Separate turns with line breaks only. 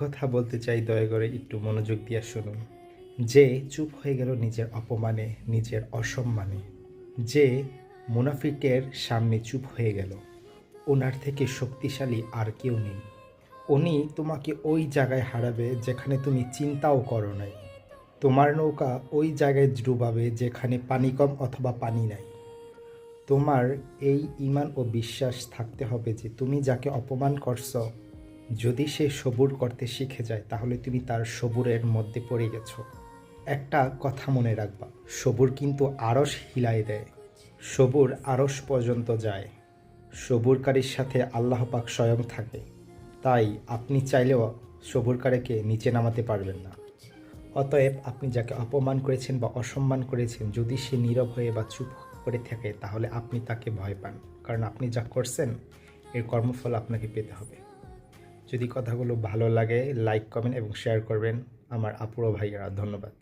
কথা বলতে চাই, দয়া করে একটু মনোযোগ দিয়ে শুনুন। যে চুপ হয়ে গেল নিজের অপমানে, নিজের অসম্মানে, যে মুনাফিকের সামনে চুপ হয়ে গেল, ওনার থেকে শক্তিশালী আর কেউ নেই। উনি তোমাকে ওই জায়গায় হারাবে যেখানে তুমি চিন্তাও করো নাই। তোমার নৌকা ওই জায়গায় ডুবাবে যেখানে পানি কম অথবা পানি নাই। তোমার এই ঈমান ও বিশ্বাস থাকতে হবে যে তুমি যাকে অপমান করছো, যদি সে সবুর করতে শিখে যায় তাহলে তুমি তার সবুরের মধ্যে পড়ে গেছো। একটা কথা মনে রাখবা, সবুর কিন্তু আরশ হিলায় দেয়, সবুর আরশ পর্যন্ত যায়, সবুরকারীর সাথে আল্লাহ পাক স্বয়ং থাকে। তাই আপনি চাইলেও সবুরকারীকে নিচে নামাতে পারবেন না। অতএব আপনি যাকে অপমান করেছেন বা অসম্মান করেছেন, যদি সে নীরব হয়ে বা চুপ করে থাকে তাহলে আপনি তাকে ভয় পান, কারণ আপনি যা করছেন এর কর্মফল আপনাকে পেতে হবে। যদি কথাগুলো ভালো লাগে লাইক, কমেন্ট এবং শেয়ার করবেন আমার আপুর ও ভাইয়েরা। ধন্যবাদ।